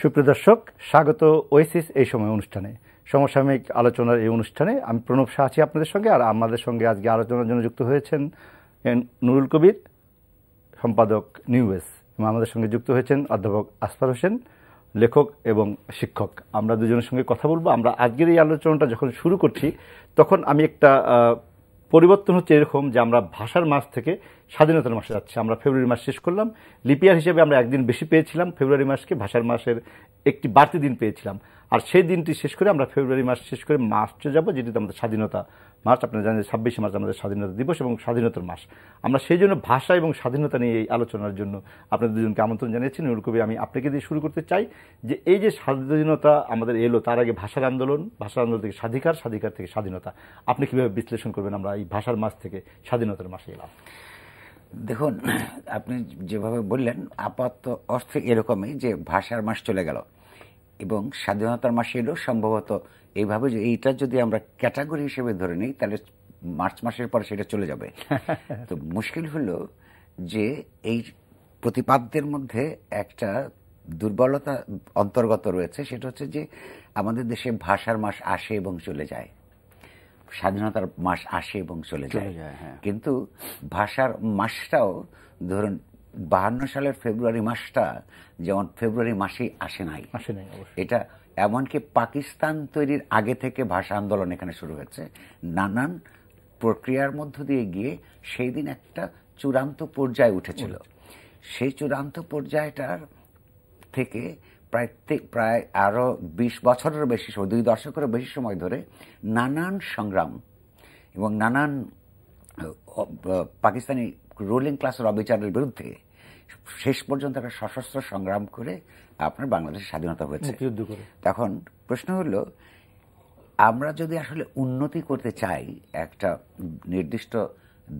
সুপ্রিয় দর্শক, স্বাগত ওয়েসিস এই সময় অনুষ্ঠানে, সমসাময়িক আলোচনার এই অনুষ্ঠানে আমি প্রণব শাহ আছি আপনাদের সঙ্গে। আর আমাদের সঙ্গে আজকে আলোচনার জন্য যুক্ত হয়েছেন নুরুল কবির, সম্পাদক নিউজ, এবং আমাদের সঙ্গে যুক্ত হয়েছেন অধ্যাপক আসফার হোসেন, লেখক এবং শিক্ষক। আমরা দুজনের সঙ্গে কথা বলবো। আমরা আজকের এই আলোচনাটা যখন শুরু করছি তখন আমি একটা পরিবর্তন হচ্ছে এরকম যে আমরা ভাষার মাস থেকে স্বাধীনতার মাসে যাচ্ছি। আমরা ফেব্রুয়ারি মাস শেষ করলাম, লিপিয়ার হিসেবে আমরা একদিন বেশি পেয়েছিলাম, ফেব্রুয়ারি মাসকে ভাষার মাসের একটি বাড়তি দিন পেয়েছিলাম। আর সেই দিনটি শেষ করে আমরা ফেব্রুয়ারি মাস শেষ করে মার্চে যাব, যেটিতে আমাদের স্বাধীনতা মাস। আপনারা জানেন 26শে মার্চ আমাদের স্বাধীনতা দিবস এবং স্বাধীনতার মাস। আমরা সেই জন্য ভাষা এবং স্বাধীনতা নিয়ে এই আলোচনার জন্য আপনাদের দুজনকে আমন্ত্রণ জানিয়েছি। নুরুল কবির, আমি আপনাকে দিয়ে শুরু করতে চাই যে এই যে স্বাধীনতা আমাদের এলো, তার আগে ভাষার আন্দোলন, ভাষার আন্দোলন থেকে স্বাধিকার, স্বাধিকার থেকে স্বাধীনতা, আপনি কিভাবে বিশ্লেষণ করবেন আমরা এই ভাষার মাস থেকে স্বাধীনতার মাসে এলাম? দেখুন, আপনি যেভাবে বললেন আপাতত অর্থে এরকমই যে ভাষার মাস চলে গেল এবং স্বাধীনতার মাস এলো, সম্ভবত এইভাবে যে এইটা যদি আমরা ক্যাটাগরি হিসেবে ধরে নিই তাহলে মার্চ মাসের পর সেটা চলে যাবে। তো মুশকিল হলো যে এই প্রতিপাদ্যের মধ্যে একটা দুর্বলতা অন্তর্গত রয়েছে, সেটা হচ্ছে যে আমাদের দেশে ভাষার মাস আসে এবং চলে যায়, স্বাধীনতার মাস আসে এবং চলে যায়। কিন্তু ভাষার মাসটাও ধরুন 52 সালের ফেব্রুয়ারি মাসটা যেমন ফেব্রুয়ারি মাসেই আসে নাই। এটা এমনকি পাকিস্তান তৈরির আগে থেকে ভাষা আন্দোলন এখানে শুরু হয়েছে, নানান প্রক্রিয়ার মধ্য দিয়ে গিয়ে সেই দিন একটা চূড়ান্ত পর্যায়ে উঠেছিল। সেই চূড়ান্ত পর্যায়টার থেকে প্রায় আরো 20 বছরের বেশি সময়, 2 দশকেরও বেশি সময় ধরে নানান সংগ্রাম এবং নানান পাকিস্তানি রুলিং ক্লাসের অবিচারের বিরুদ্ধে শেষ পর্যন্ত একটা সশস্ত্র সংগ্রাম করে আপনার বাংলাদেশের স্বাধীনতা হয়েছে। তখন প্রশ্ন হলো, আমরা যদি আসলে উন্নতি করতে চাই একটা নির্দিষ্ট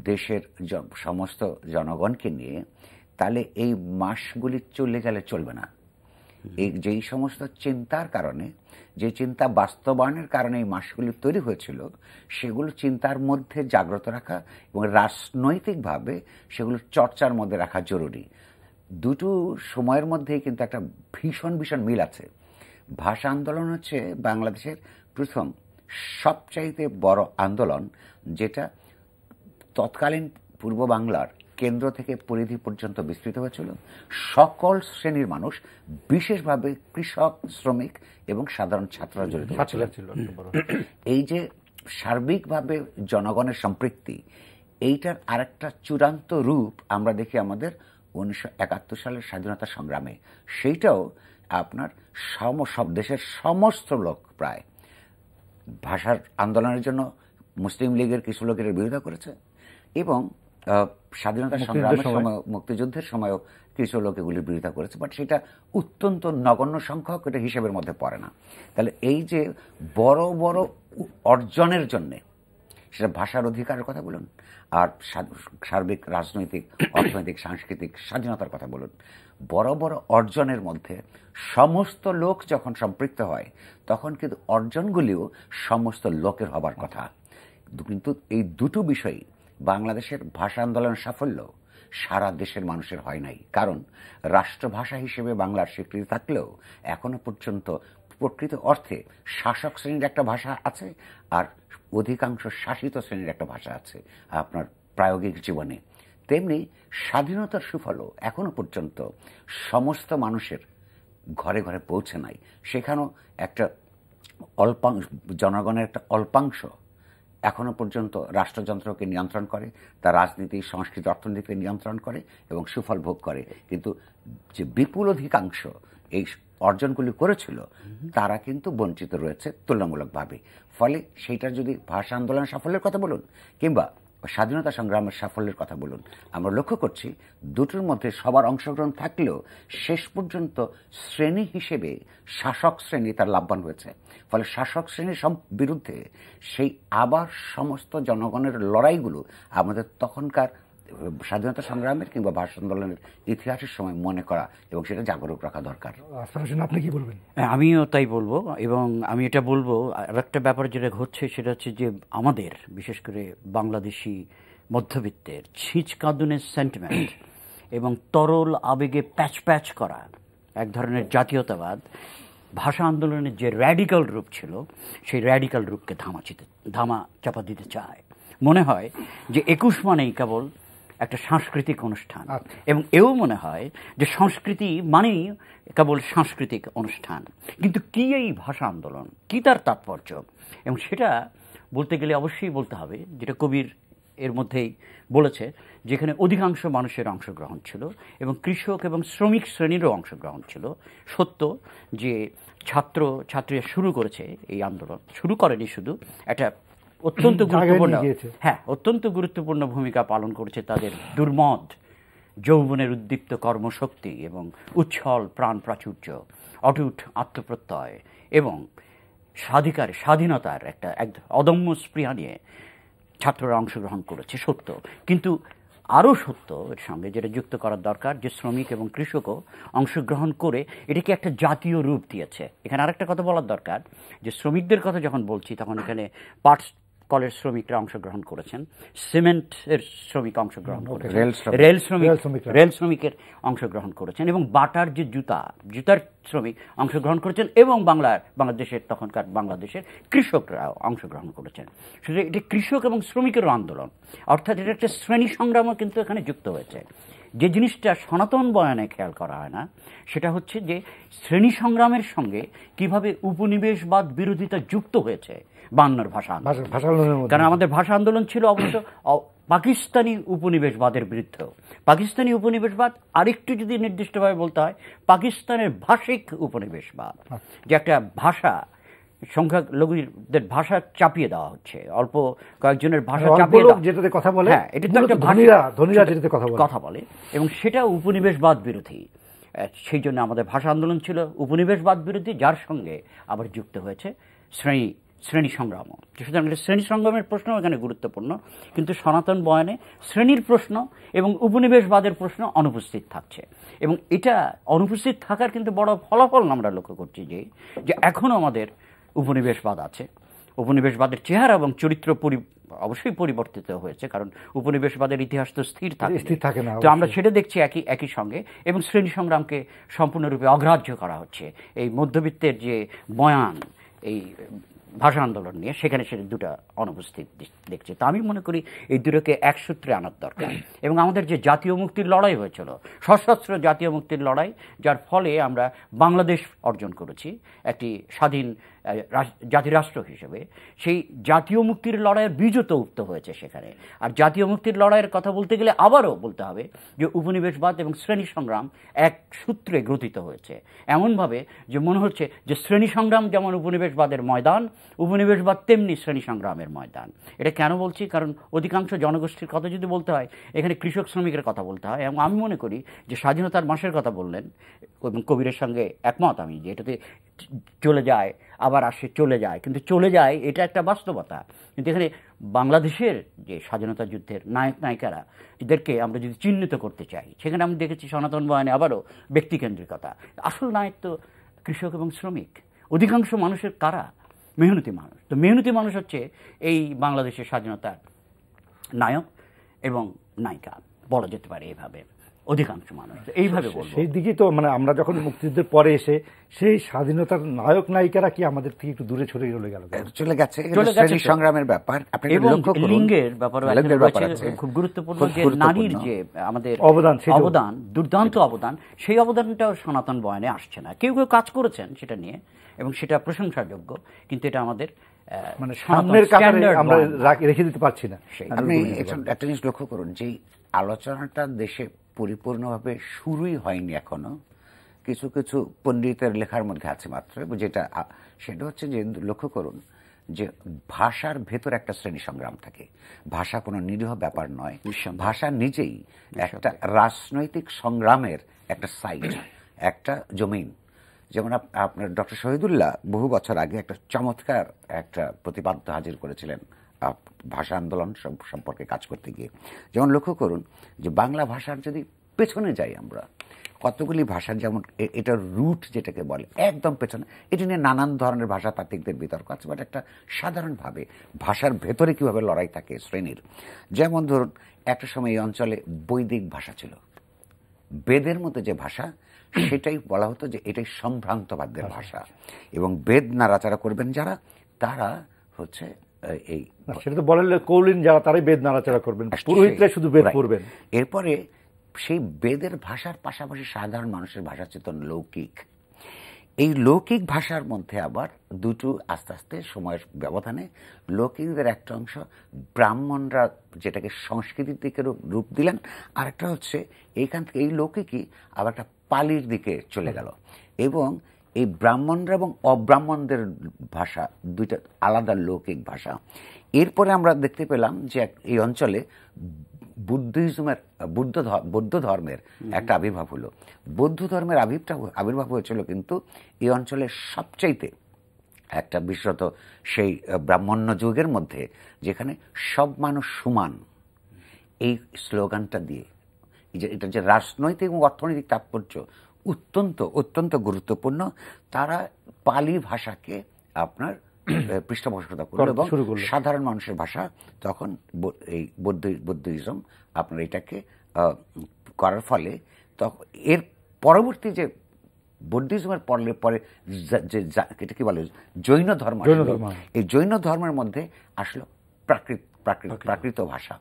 দেশের সমস্ত জনগণকে নিয়ে, তাহলে এই মাসগুলি চলে গেলে চলবে না। এই যেই সমস্ত চিন্তার কারণে, যে চিন্তা বাস্তবায়নের কারণে এই মাসগুলি তৈরি হয়েছিল, সেগুলো চিন্তার মধ্যে জাগ্রত রাখা এবং রাজনৈতিকভাবে সেগুলো চর্চার মধ্যে রাখা জরুরি। দুটো সময়ের মধ্যেই কিন্তু একটা ভীষণ ভীষণ মিল আছে। ভাষা আন্দোলন হচ্ছে বাংলাদেশের প্রথম সবচাইতে বড় আন্দোলন, যেটা তৎকালীন পূর্ব বাংলার কেন্দ্র থেকে পরিধি পর্যন্ত বিস্তৃত হয়েছিল। সকল শ্রেণীর মানুষ, বিশেষভাবে কৃষক, শ্রমিক এবং সাধারণ ছাত্ররা জড়িত ছিল। এই যে সার্বিকভাবে জনগণের সম্পৃক্তি, এইটার আরেকটা চূড়ান্ত রূপ আমরা দেখি আমাদের 1971 সালের স্বাধীনতা সংগ্রামে। সেইটাও আপনার সব দেশের সমস্ত লোক প্রায় ভাষার আন্দোলনের জন্য মুসলিম লীগের কিছু লোকের বিরোধিতা করেছে এবং স্বাধীনতা সংগ্রামের সময়, মুক্তিযুদ্ধের সময়ও কিছু লোক এগুলির বিরোধিতা করেছে, বাট সেটা অত্যন্ত নগণ্য সংখ্যক, এটা হিসেবের মধ্যে পড়ে না। তাহলে এই যে বড় বড় অর্জনের জন্যে, সেটা ভাষার অধিকারের কথা বলুন আর সার্বিক রাজনৈতিক, অর্থনৈতিক, সাংস্কৃতিক স্বাধীনতার কথা বলুন, বড় বড় অর্জনের মধ্যে সমস্ত লোক যখন সম্পৃক্ত হয়, তখন কিন্তু অর্জনগুলিও সমস্ত লোকের হবার কথা। কিন্তু এই দুটো বিষয়ই বাংলাদেশের ভাষা আন্দোলনের সাফল্য সারা দেশের মানুষের হয় নাই। কারণ রাষ্ট্রভাষা হিসেবে বাংলার স্বীকৃতি থাকলেও এখনো পর্যন্ত প্রকৃত অর্থে শাসক শ্রেণীর একটা ভাষা আছে আর অধিকাংশ শাসিত শ্রেণীর একটা ভাষা আছে আপনার প্রায়োগিক জীবনে। তেমনি স্বাধীনতার সুফলও এখনো পর্যন্ত সমস্ত মানুষের ঘরে ঘরে পৌঁছে নাই। সেখানেও একটা জনগণের একটা অল্পাংশ এখনো পর্যন্ত রাষ্ট্রযন্ত্রকে নিয়ন্ত্রণ করে, তার রাজনীতি, সংস্কৃতি, অর্থনীতিকে নিয়ন্ত্রণ করে এবং সুফল ভোগ করে। কিন্তু যে বিপুল অধিকাংশ এই অর্জনগুলি করেছিল, তারা কিন্তু বঞ্চিত রয়েছে তুলনামূলকভাবে। ফলে সেইটার যদি ভাষা আন্দোলনের সাফল্যের কথা বলুন কিংবা স্বাধীনতা সংগ্রামের সাফল্যের কথা বলুন, আমরা লক্ষ্য করছি দুটোর মধ্যে সবার অংশগ্রহণ থাকলেও শেষ পর্যন্ত শ্রেণী হিসেবে শাসক শ্রেণী তার লাভবান হয়েছে। ফলে শাসক শ্রেণীর বিরুদ্ধে সেই আবার সমস্ত জনগণের লড়াইগুলো আমাদের তখনকার স্বাধীনতা সংগ্রামের কিংবা ভাষা আন্দোলনের ইতিহাসের সময় মনে করা এবং সেটা জাগরুক রাখা দরকার। আপনি কি বলবেন? আমিও তাই বলবো, এবং আমি এটা বলবো আর একটা ব্যাপার যেটা হচ্ছে সেটা হচ্ছে যে আমাদের বিশেষ করে বাংলাদেশি মধ্যবিত্তের ছিঁচকাঁদুনের সেন্টিমেন্ট এবং তরল আবেগে প্যাচ প্যাচ করা এক ধরনের জাতীয়তাবাদ ভাষা আন্দোলনের যে র্যাডিক্যাল রূপ ছিল সেই র্যাডিক্যাল রূপকে ধামা চাপা দিতে চায়। মনে হয় যে 21 মানেই কেবল একটা সাংস্কৃতিক অনুষ্ঠান, এবং এও মনে হয় যে সংস্কৃতি মানেই কেবল সাংস্কৃতিক অনুষ্ঠান। কিন্তু কি এই ভাষা আন্দোলন, কি তার তাৎপর্য, এবং সেটা বলতে গেলে অবশ্যই বলতে হবে যেটা কবির এর মধ্যেই বলেছে, যেখানে অধিকাংশ মানুষের অংশগ্রহণ ছিল এবং কৃষক এবং শ্রমিক শ্রেণীরও অংশগ্রহণ ছিল। সত্য যে ছাত্রীরা শুরু করেছে এই আন্দোলন, শুরু করেনি শুধু, একটা অত্যন্ত গুরুত্বপূর্ণ ভূমিকা পালন করেছে তাদের দুর্মদ যৌবনের উদ্দীপ্ত কর্মশক্তি এবং উচ্ছল প্রাণ প্রাচুর্য, অটুট আত্মপ্রত্যয় এবং স্বাধীনতার একটা অদম্য স্পৃহা নিয়ে ছাত্ররা অংশগ্রহণ করেছে। সত্য, কিন্তু আরও সত্য এর সঙ্গে যেটা যুক্ত করার দরকার, যে শ্রমিক এবং কৃষকও অংশগ্রহণ করে এটাকে একটা জাতীয় রূপ দিয়েছে। এখানে আরেকটা কথা বলার দরকার, যে শ্রমিকদের কথা যখন বলছি তখন এখানে পাটস কলের শ্রমিকরা অংশগ্রহণ করেছেন, সিমেন্টের শ্রমিক অংশগ্রহণ করেছেন, রেল শ্রমিকের অংশগ্রহণ করেছেন, এবং বাটার যে জুতার শ্রমিক অংশগ্রহণ করেছেন, এবং বাংলাদেশের তখনকার বাংলাদেশের কৃষকরাও অংশগ্রহণ করেছেন। শুধু এটি কৃষক এবং শ্রমিকেরও আন্দোলন, অর্থাৎ এটা একটা শ্রেণী সংগ্রামও কিন্তু এখানে যুক্ত হয়েছে। যে জিনিসটা সনাতন বয়ানে খেয়াল করা হয় না সেটা হচ্ছে যে শ্রেণী সংগ্রামের সঙ্গে কিভাবে উপনিবেশবাদ বিরোধিতা যুক্ত হয়েছে 52 ভাষা আন্দোলন। কারণ আমাদের ভাষা আন্দোলন ছিল অবশ্য পাকিস্তানি উপনিবেশবাদের বিরুদ্ধে। পাকিস্তানি উপনিবেশবাদ আরেকটু যদি নির্দিষ্টভাবে বলতে হয়, পাকিস্তানের ভাষিক উপনিবেশবাদ, যে একটা ভাষা সংখ্যালঘুদের ভাষা চাপিয়ে দেওয়া হচ্ছে, অল্প কয়েকজনের ভাষা চাপিয়ে যেটাতে কথা বলে, হ্যাঁ, এটা তো একটা ধনীরা যেটাতে কথা বলে, এবং সেটা উপনিবেশবাদ বিরোধী। সেই জন্য আমাদের ভাষা আন্দোলন ছিল উপনিবেশবাদ বিরোধী, যার সঙ্গে আবার যুক্ত হয়েছে শ্রেণী সংগ্রামও। সুতরাং শ্রেণী সংগ্রামের প্রশ্ন এখানে গুরুত্বপূর্ণ, কিন্তু সনাতন বয়ানে শ্রেণীর প্রশ্ন এবং উপনিবেশবাদের প্রশ্ন অনুপস্থিত থাকছে, এবং এটা অনুপস্থিত থাকার কিন্তু বড় ফলাফল আমরা লক্ষ্য করছি যে এখনও আমাদের উপনিবেশবাদ আছে। উপনিবেশবাদের চেহারা এবং চরিত্র অবশ্যই পরিবর্তিত হয়েছে, কারণ উপনিবেশবাদের ইতিহাস তো স্থির থাকে না। তো আমরা সেটা দেখছি একই সঙ্গে, এবং শ্রেণী সংগ্রামকে সম্পূর্ণরূপে অগ্রাহ্য করা হচ্ছে। এই মধ্যবিত্তের যে বয়ান এই ভাষা আন্দোলন নিয়ে, সেখানে সেটা দুটা অনুপস্থিত দেখছে। তা আমি মনে করি এই দুটোকে এক সূত্রে আনার দরকার। এবং আমাদের যে জাতীয় মুক্তির লড়াই হয়েছিল, সশস্ত্র জাতীয় মুক্তির লড়াই, যার ফলে আমরা বাংলাদেশ অর্জন করেছি একটি স্বাধীন জাতিরাষ্ট্র হিসেবে, সেই জাতীয় মুক্তির লড়াইয়ের বীজও তো উক্ত হয়েছে সেখানে। আর জাতীয় মুক্তির লড়াইয়ের কথা বলতে গেলে আবারও বলতে হবে যে উপনিবেশবাদ এবং শ্রেণী সংগ্রাম এক সূত্রে গ্রথিত হয়েছে, এমনভাবে যে মনে হচ্ছে যে শ্রেণী সংগ্রাম যেমন উপনিবেশবাদের ময়দান, উপনিবেশবাদ তেমনি শ্রেণী সংগ্রামের ময়দান। এটা কেন বলছি? কারণ অধিকাংশ জনগোষ্ঠীর কথা যদি বলতে হয়, এখানে কৃষক শ্রমিকের কথা বলতে হয়। এবং আমি মনে করি যে স্বাধীনতার মাসের কথা বললেন, এবং কবিরের সঙ্গে একমত আমি, যে এটাতে চলে যায় আবার আসে, চলে যায়, কিন্তু চলে যায় এটা একটা বাস্তবতা। কিন্তু এখানে বাংলাদেশের যে স্বাধীনতা যুদ্ধের নায়ক নায়িকারা, এদেরকে আমরা যদি চিহ্নিত করতে চাই, সেখানে আমি দেখেছি সনাতন বয়ানে আবারও ব্যক্তিকেন্দ্রিকতা। আসল নায়ক তো কৃষক এবং শ্রমিক। অধিকাংশ মানুষের কারা? মেহনতি মানুষ। তো মেহনতি মানুষ হচ্ছে এই বাংলাদেশের স্বাধীনতার নায়ক এবং নায়িকা, বলা যেতে পারে এইভাবে। অধিকাংশ মানুষ এইভাবে বলবো। সেই দিকেই তো মানে আমরা যখন মুক্তিযুদ্ধের পরে এসে সেই স্বাধীনতার নায়ক নায়িকারা কি আমাদের থেকে একটু দূরে চলে গেছে সংগ্রামের ব্যাপার। লিঙ্গের ব্যাপারে খুব গুরুত্বপূর্ণ, যে নারীর যে আমাদের অবদান, দুর্দান্ত অবদান, সেই অবদানটাও সনাতন বয়ানে আসছে না। কেউ কেউ কাজ করেছেন সেটা নিয়ে, এবং সেটা প্রশংসাযোগ্য, কিন্তু এটা আমাদের মানে সামনের কাতারে আমরা রেখে দিতে পারছি না। আপনি একটা জিনিস লক্ষ্য করুন, যে আলোচনাটা দেশে পরিপূর্ণভাবে শুরুই হয়নি এখনো, কিছু কিছু পণ্ডিতের লেখার মধ্যে আছে মাত্র, সেটা হচ্ছে যে লক্ষ্য করুন যে ভাষার ভেতর একটা শ্রেণী সংগ্রাম থাকে। ভাষা কোনো নিরীহ ব্যাপার নয়, ভাষা নিজেই একটা রাজনৈতিক সংগ্রামের একটা সাইট, একটা জমিন। যেমন আপনার ডক্টর শহীদুল্লাহ বহু বছর আগে একটা চমৎকার একটা প্রতিপাদ্য হাজির করেছিলেন ভাষা আন্দোলন সম্পর্কে কাজ করতে গিয়ে। যেমন লক্ষ্য করুন যে বাংলা ভাষার যদি পেছনে যাই আমরা, কতগুলি ভাষা, যেমন এটার রুট যেটাকে বলে একদম পেছনে, এটি নিয়ে নানান ধরনের ভাষাতাত্ত্বিকদের বিতর্ক আছে, বাট একটা সাধারণভাবে ভাষার ভেতরে কিভাবে লড়াই থাকে শ্রেণীর। যেমন ধরুন একটা সময় এই অঞ্চলে বৈদিক ভাষা ছিল, বেদের মতো যে ভাষা, সেটাই বলা হতো যে এটাই সম্ভ্রান্তবাদের ভাষা, এবং বেদ নাড়াচাড়া করবেন যারা, তারা হচ্ছে এই, সেটা তো বলেন কৌলিন যারা, তারাই বেদ নাড়াচাড়া করবেন, পুরোহিতরা শুধু বেদ পড়বেন। এরপরে সেই বেদের ভাষার পাশাপাশি সাধারণ মানুষের ভাষা চেতন লৌকিক। এই লৌকিক ভাষার মধ্যে আবার দুটো আস্তে আস্তে সময়ের ব্যবধানে লৌকিকদের একটা অংশ ব্রাহ্মণরা যেটাকে সংস্কৃতির দিকে রূপ দিলেন, আর একটা হচ্ছে এইখান থেকে এই লৌকিকই আবার একটা পালির দিকে চলে গেল, এবং এই ব্রাহ্মণরা এবং অব্রাহ্মণদের ভাষা দুইটা আলাদা লৌকিক ভাষা। এরপরে আমরা দেখতে পেলাম যে এই অঞ্চলে বুদ্ধিজমের বৌদ্ধ ধর্মের একটা আবির্ভাব হলো। বৌদ্ধ ধর্মের আবির্ভাব হয়েছিল কিন্তু এই অঞ্চলের সবচাইতে একটা বিশেষত সেই ব্রাহ্মণ্য যুগের মধ্যে, যেখানে সব মানুষ সমান, এই স্লোগানটা দিয়ে এটা যে রাজনৈতিক এবং অর্থনৈতিক তাৎপর্য অত্যন্ত গুরুত্বপূর্ণ। তারা পালি ভাষাকে আপনার পৃষ্ঠপোষকতা করল এবং সাধারণ মানুষের ভাষা তখন এই বৌদ্ধিজম আপনার এটাকে করার ফলে তখন এর পরবর্তী যে বৌদ্ধিজমের পরে যে এটা কি বলে জৈন ধর্ম, এই জৈন ধর্মের মধ্যে আসলো প্রাকৃত ভাষা।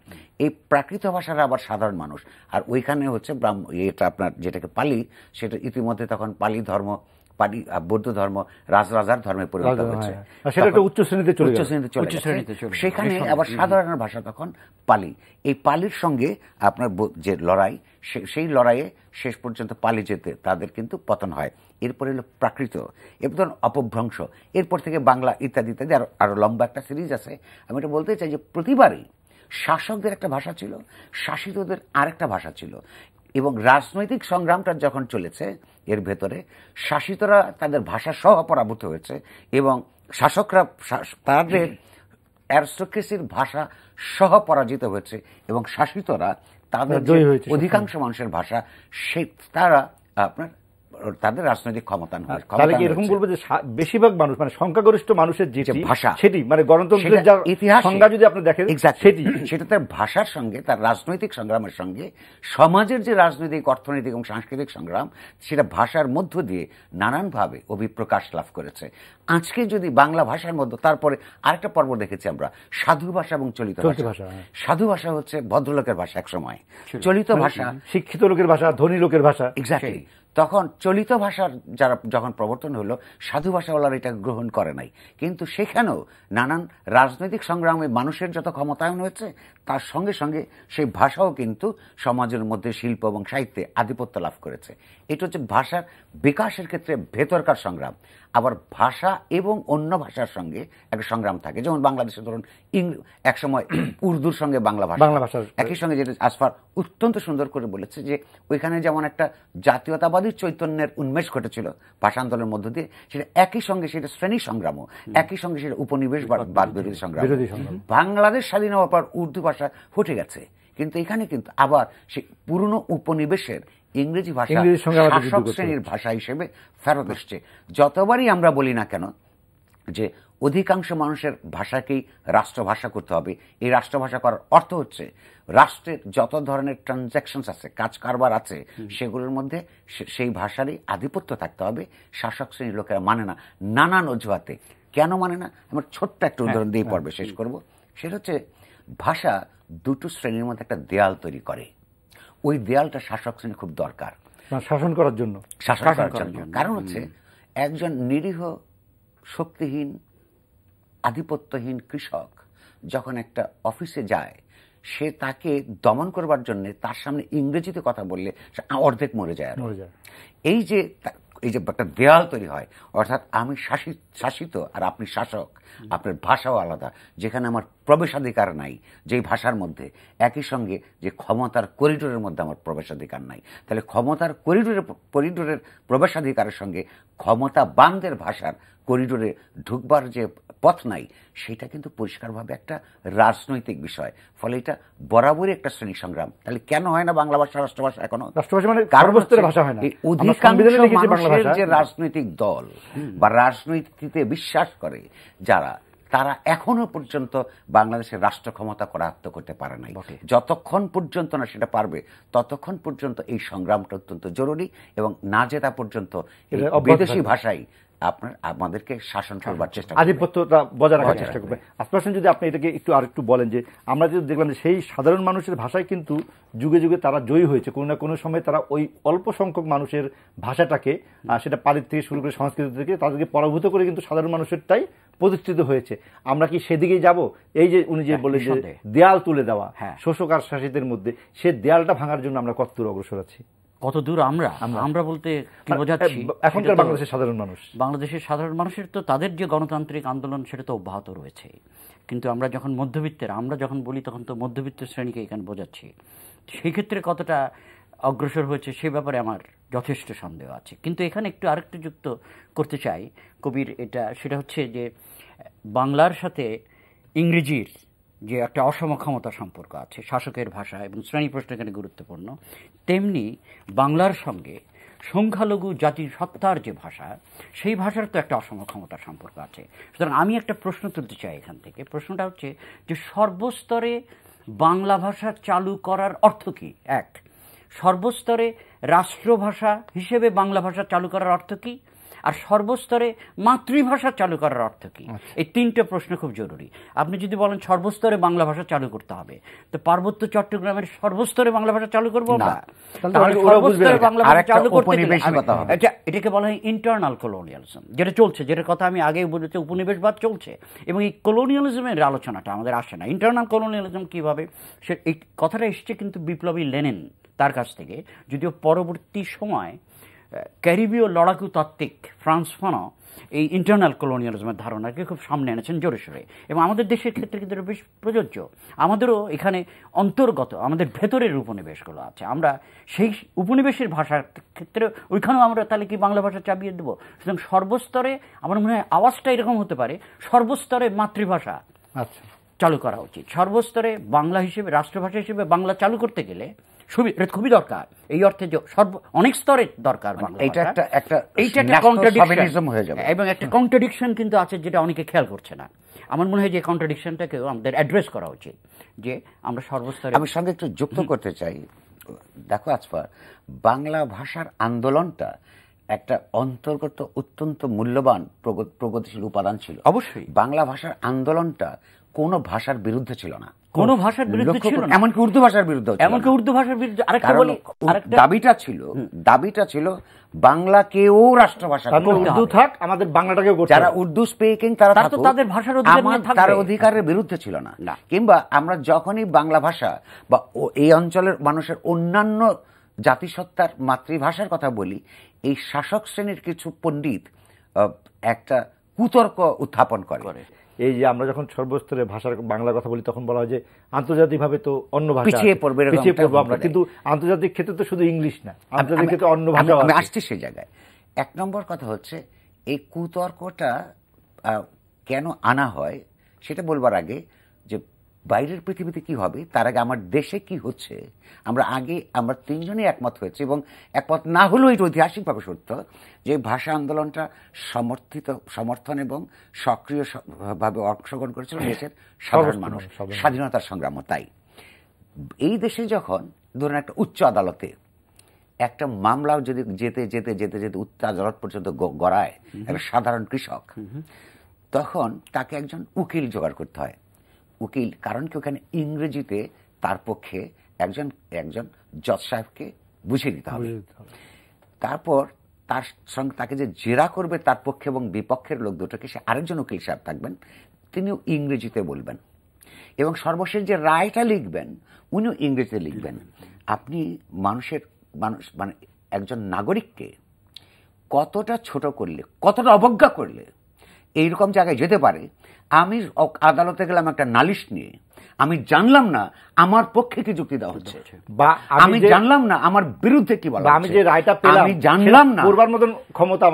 এই প্রাকৃত ভাষার আবার সাধারণ মানুষ, আর ওইখানে হচ্ছে এটা আপনার যেটাকে পালি, সেটা ইতিমধ্যে তখন পালি ধর্ম, বৌদ্ধ ধর্ম রাজার ধর্মে পরিণত হয়েছে, উচ্চ শ্রেণীতে চলে সেখানে আবার সাধারণ ভাষা তখন পালি। এই পালির সঙ্গে আপনার যে লড়াই, সেই লড়াইয়ে শেষ পর্যন্ত পালি যেতে তাদের কিন্তু পতন হয়। এরপরে হলো প্রাকৃত, এরপর অপভ্রংশ, এরপর থেকে বাংলা ইত্যাদি ইত্যাদি আরো লম্বা একটা সিরিজ আছে। আমি এটা বলতে চাই যে প্রতিবারই শাসকদের একটা ভাষা ছিল, শাসিতদের আরেকটা ভাষা ছিল, এবং রাজনৈতিক সংগ্রামটা যখন চলেছে এর ভেতরে শাসিতরা তাদের ভাষা সহ পরাভূত হয়েছে, এবং শাসকরা তাদের অ্যারিস্টোক্রেসির ভাষা সহ পরাজিত হয়েছে, এবং শাসিতরা তাদের অধিকাংশ মানুষের ভাষা তারা আপনার তাদের রাজনৈতিক ক্ষমতা এরকম বলবো যে বেশিরভাগ মানুষ মানে সংখ্যাগরিষ্ঠ মানুষের যে ভাষা, সেটি মানে গণতন্ত্রের ইতিহাস সংজ্ঞা যদি আপনি দেখেন, সেটা তার ভাষার সঙ্গে, তার রাজনৈতিক সংগ্রামের সঙ্গে সমাজের যে রাজনৈতিক, অর্থনৈতিক এবং সাংস্কৃতিক সংগ্রাম, সেটা ভাষার মধ্য দিয়ে নানানভাবে অভিপ্রকাশ লাভ করেছে। আজকে যদি বাংলা ভাষার মধ্যে, তারপরে আরেকটা পর্ব দেখেছি আমরা, সাধু ভাষা এবং চলিত ভাষা। সাধু ভাষা হচ্ছে ভদ্রলোকের ভাষা এক সময়, চলিত ভাষা শিক্ষিত লোকের ভাষা, ধনী লোকের ভাষা। এক্স্যাক্টলি। তখন চলিত ভাষার যারা যখন প্রবর্তন হলো, সাধু ভাষাওয়ালারা এটা গ্রহণ করে নাই, কিন্তু সেখানেও নানান রাজনৈতিক সংগ্রামে মানুষের যত ক্ষমতায়ন হয়েছে, তার সঙ্গে সঙ্গে সেই ভাষাও কিন্তু সমাজের মধ্যে শিল্প এবং সাহিত্যে আধিপত্য লাভ করেছে। এটা হচ্ছে ভাষার বিকাশের ক্ষেত্রে ভেতরকার সংগ্রাম। আবার ভাষা এবং অন্য ভাষার সঙ্গে একটা সংগ্রাম থাকে, যেমন বাংলাদেশে ধরুন একসময় উর্দুর সঙ্গে বাংলা ভাষা একই সঙ্গে, যেটা আসফার অত্যন্ত সুন্দর করে বলেছে যে ওইখানে যেমন একটা জাতীয়তাবাদী চৈতন্যের উন্মেষ ঘটেছিল ভাষা আন্দোলনের মধ্য দিয়ে, সেটা একই সঙ্গে সেটা শ্রেণী সংগ্রামও, একই সঙ্গে সেটা উপনিবেশবাদ বিরোধী সংগ্রাম। বাংলাদেশ স্বাধীন হওয়ার পর উর্দু ভাষা হটে গেছে, কিন্তু এখানে কিন্তু আবার সেই পুরনো উপনিবেশের ইংরেজি ভাষা শাসক শ্রেণীর ভাষা হিসেবে ফেরত এসছে। যতবারই আমরা বলি না কেন যে অধিকাংশ মানুষের ভাষাকেই রাষ্ট্রভাষা করতে হবে, এই রাষ্ট্রভাষা করার অর্থ হচ্ছে রাষ্ট্রের যত ধরনের ট্রানজ্যাকশনস আছে, কাজ কারবার আছে, সেগুলোর মধ্যে সেই ভাষারই আধিপত্য থাকতে হবে। শাসক শ্রেণীর লোকেরা মানে না, নানান অজুহাতে। কেন মানে না? আমার ছোট্ট একটা উদাহরণ দিয়ে পর্বে শেষ করব। সেটা হচ্ছে ভাষা দুটো শ্রেণীর মধ্যে একটা দেয়াল তৈরি করে। ওই দেয়ালটা শাসক শ্রেণী খুব দরকার শাসন করার জন্য। কারণ হচ্ছে একজন নিরীহ, শক্তিহীন, আধিপত্যহীন কৃষক যখন একটা অফিসে যায়, সে তাকে দমন করবার জন্য তার সামনে ইংরেজিতে কথা বললে অর্ধেক মরে যায়। এই যে একটা দেয়াল তৈরি হয়, অর্থাৎ আমি শাসিত আর আপনি শাসক, আপনার ভাষাও আলাদা, যেখানে আমার প্রবেশাধিকার নাই যেই ভাষার মধ্যে, একই সঙ্গে যে ক্ষমতার করিডোরের মধ্যে আমার প্রবেশাধিকার নাই। তাহলে ক্ষমতার করিডোরের প্রবেশাধিকারের সঙ্গে ক্ষমতাবানদের ভাষার করিডোরে ঢুকবার যে পথ নাই, সেটা কিন্তু পরিষ্কারভাবে একটা রাজনৈতিক বিষয়। ফলে এটা বরাবরই একটা শ্রেণী সংগ্রাম। তাহলে কেন হয় না বাংলা ভাষা রাষ্ট্রভাষা এখনো? রাষ্ট্রভাষা মানে ভাষা হয় না। অধিকাংশ মানুষের যে রাজনৈতিক দল বা রাজনীতিতে বিশ্বাস করে যারা, তারা এখনো পর্যন্ত বাংলাদেশের রাষ্ট্র ক্ষমতা করায়ত্ত করতে পারে নাই। যতক্ষণ পর্যন্ত না সেটা পারবে ততক্ষণ পর্যন্ত এই সংগ্রামটা অত্যন্ত জরুরি, এবং না জেতা পর্যন্ত বিদেশি ভাষায় আমাদেরকে শাসন করবার চেষ্টা করবে, আধিপত্যটা বজায় রাখার চেষ্টা করবে। আসলে যদি আপনি এটাকে আরেকটু বলেন যে আমরা যদি দেখলাম যে সেই সাধারণ মানুষের ভাষায় কিন্তু যুগে যুগে তারা জয়ী হয়েছে, কোনো না কোনো সময় তারা ওই অল্প সংখ্যক মানুষের ভাষাটাকে, সেটা পালিত থেকে শুরু করে সংস্কৃত থেকে, তাদেরকে পরাভূত করে কিন্তু সাধারণ মানুষেরটাই প্রতিষ্ঠিত হয়েছে। আমরা কি সেদিকেই যাব? এই যে উনি যে বলে যে দেয়াল তুলে দেওয়া শোষক আর শাসিতের মধ্যে, সে দেয়ালটা ভাঙার জন্য আমরা কতদূর অগ্রসর আছি? কত দূর আমরা বলতে কি বোঝাচ্ছি? এখনকার বাংলাদেশের সাধারণ মানুষ, বাংলাদেশের সাধারণ মানুষের তো তাদের যে গণতান্ত্রিক আন্দোলন সেটা তো অব্যাহত রয়েছে, কিন্তু আমরা যখন আমরা যখন বলি তখন তো মধ্যবিত্ত শ্রেণীকে এখানে বোঝাচ্ছি। সেই ক্ষেত্রে কতটা অগ্রসর হয়েছে সে ব্যাপারে আমার যথেষ্ট সন্দেহ আছে। কিন্তু এখানে আরেকটু যুক্ত করতে চাই কবির, সেটা হচ্ছে যে বাংলার সাথে ইংরেজির যে একটা অসমক্ষমতা সম্পর্ক আছে, শাসকের ভাষা এবং শ্রেণী প্রশ্ন এখানে গুরুত্বপূর্ণ, তেমনি বাংলার সঙ্গে সংখ্যালঘু জাতির সত্তার যে ভাষা, সেই ভাষার তো একটা অসমক্ষমতার সম্পর্ক আছে। সুতরাং আমি একটা প্রশ্ন তুলতে চাই এখান থেকে। প্রশ্নটা হচ্ছে যে সর্বস্তরে বাংলা ভাষা চালু করার অর্থ কী? এক, সর্বস্তরে রাষ্ট্রভাষা হিসেবে বাংলা ভাষা চালু করার অর্থ কী? আর সর্বস্তরে মাতৃভাষা চালু করার অর্থ কী? এই তিনটে প্রশ্ন খুব জরুরি। আপনি যদি বলেন সর্বস্তরে বাংলা ভাষা চালু করতে হবে, তো পার্বত্য চট্টগ্রামের সর্বস্তরে বাংলা ভাষা চালু করবো না, তাহলে সর্বস্তরে বাংলা ভাষা চালু করতে গেলে এটাকে বলা হয় ইন্টারনাল কলোনিয়ালিজম, যেটা চলছে, যেটার কথা আমি আগেই বলেছি, উপনিবেশবাদ চলছে, এবং এই কলোনিয়ালিজমের আলোচনাটা আমাদের আসে না। ইন্টারনাল কলোনিয়ালিজম কীভাবে, এই কথাটা এসছে কিন্তু বিপ্লবী লেনিন তার কাছ থেকে, যদিও পরবর্তী সময় ক্যারিবীয় লড়াকু তাত্ত্বিক ফ্রান্স ফানো এই ইন্টারনাল কলোনিয়ালিজমের ধারণাকে খুব সামনে এনেছেন জোরে সোরে, এবং আমাদের দেশের ক্ষেত্রে কিন্তু বেশ প্রযোজ্য। আমাদেরও এখানে অন্তর্গত আমাদের ভেতরের উপনিবেশগুলো আছে, আমরা সেই উপনিবেশের ভাষার ক্ষেত্রে ওইখানেও আমরা তাহলে কি বাংলা ভাষা চাপিয়ে দেবো? সুতরাং সর্বস্তরে আমার মনে হয় আওয়াজটা এরকম হতে পারে, সর্বস্তরে মাতৃভাষা চালু করা উচিত। সর্বস্তরে বাংলা হিসেবে, রাষ্ট্রভাষা হিসেবে বাংলা চালু করতে গেলে খুবই দরকার, এই অর্থে যে অনেক স্তরের দরকার। এইটা একটা কন্ট্রাডিকশন হয়ে যাবে, এবং একটা কন্ট্রাডিকশন কিন্তু আছে যেটা অনেকে খেয়াল করছে না। আমার মনে হয় যে কন্ট্রাডিকশনটাকেও আমাদের অ্যাড্রেস করা উচিত, যে আমরা সর্বস্তরে। আমি সঙ্গে একটু যুক্ত করতে চাই। দেখো আজফার, বাংলা ভাষার আন্দোলনটা একটা অন্তর্গত অত্যন্ত মূল্যবান প্রগতিশীল উপাদান ছিল। অবশ্যই বাংলা ভাষার আন্দোলনটা কোনো ভাষার বিরুদ্ধে ছিল না, কোনো ভাষার বিরুদ্ধে ছিল না, এমনকি উর্দু ভাষার বিরুদ্ধে, দাবিটা ছিল বাংলাকেও রাষ্ট্রভাষা, উর্দু থাক, আমাদের বাংলাটাকেও। যারা উর্দু স্পিকিং তারা তাদের ভাষার তার অধিকারের বিরুদ্ধে ছিল না। কিংবা আমরা যখনই বাংলা ভাষা বা এই অঞ্চলের মানুষের অন্যান্য জাতিসত্তার মাতৃভাষার কথা বলি, এই শাসক শ্রেণীর কিছু পণ্ডিত একটা কুতর্ক উত্থাপন করে। এই যে আমরা যখন সর্বস্তরে ভাষার বাংলার কথা বলি, তখন বলা হয় যে আন্তর্জাতিকভাবে তো অন্য ভাষা পিছিয়ে পড়বো আমরা, কিন্তু আন্তর্জাতিক ক্ষেত্রে তো শুধু ইংলিশ না, আন্তর্জাতিক ক্ষেত্রে অন্য ভাষা। আমি আসছি সেই জায়গায়। এক নম্বর কথা হচ্ছে, এই কুতর্কটা কেন আনা হয় সেটা বলবার আগে, যে বাইরের পৃথিবীতে কি হবে তার আগে আমার দেশে কি হচ্ছে আমরা তিনজনই একমত হয়েছে, এবং একমত না হলেও এটা ঐতিহাসিকভাবে সত্য, যে ভাষা আন্দোলনটা সমর্থন এবং সক্রিয়ভাবে অংশগ্রহণ করেছিল দেশের সাধারণ মানুষ, স্বাধীনতার সংগ্রাম। তাই এই দেশে যখন ধরুন একটা উচ্চ আদালতে একটা মামলাও যদি যেতে যেতে যেতে যেতে উচ্চ আদালত পর্যন্ত গড়ায় একটা সাধারণ কৃষক, তখন তাকে একজন উকিল জোগাড় করতে হয়। উকিল, কারণ কি ওখানে ইংরেজিতে তার পক্ষে একজন জজ সাহেবকে বুঝিয়ে দিতে হবে। তারপর তার সঙ্গে তাকে যে জেরা করবে তার পক্ষে এবং বিপক্ষের লোক দুটোকে, সে আরেকজন উকিল সাহেব থাকবেন, তিনিও ইংরেজিতে বলবেন, এবং সর্বশেষ যে রায়টা লিখবেন উনিও ইংরেজিতে লিখবেন। আপনি মানে একজন নাগরিককে কতটা ছোট করলে, কতটা অবজ্ঞা করলে এইরকম জায়গায় যেতে পারে। আমি আদালতে গেলাম একটা নালিশ নিয়ে, আমি জানলাম না আমার পক্ষে কি যুক্তি দেওয়া হচ্ছে, বা আমি জানলাম না আমার বিরুদ্ধে কি বলা, আমি যে রায়টা পেলাম আমি জানলাম না, পূর্বার মতন ক্ষমতা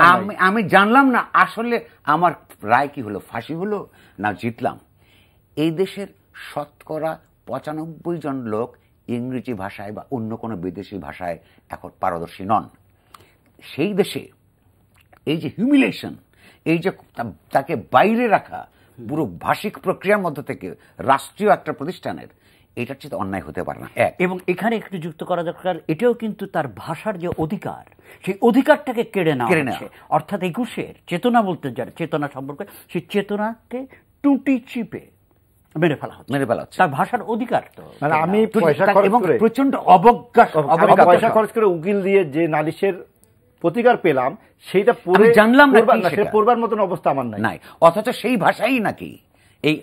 আমি জানলাম না আসলে আমার রায় কি হলো, ফাঁসি হলো না জিতলাম। এই দেশের শতকরা 95 জন লোক ইংরেজি ভাষায় বা অন্য কোনো বিদেশি ভাষায় এখন পারদর্শী নন। সেই দেশে এই যে হিউমিলেশন, এই যে তাকে বাইরে রাখা, পুরো ভাষিক প্রক্রিয়ার মধ্য থেকে রাষ্ট্রীয় একটা প্রতিষ্ঠানের, এটার চেয়ে অন্যায় হতে পারে না। এবং এখানে একটু যুক্ত করা দরকার, এটাও কিন্তু তার ভাষার যে অধিকার, সেই অধিকারটাকে কেড়ে নেওয়া, অর্থাৎ ২১-এর চেতনা বলতে যারা চেতনা সম্পর্কে, সেই চেতনাকে টুটি চিপে মেরে ফেলা হচ্ছে তার ভাষার অধিকার। তো মানে আমি পয়সা খরচ করে প্রচন্ড অবজ্ঞা পয়সা খরচ করে উকিল দিয়ে যে নালিশের প্রতিকার পেলাম, সেইটা পড়ে জানলাম না, সেটা পড়বার মতন অবস্থা আমার নাই। অথচ সেই ভাষাই নাকি এই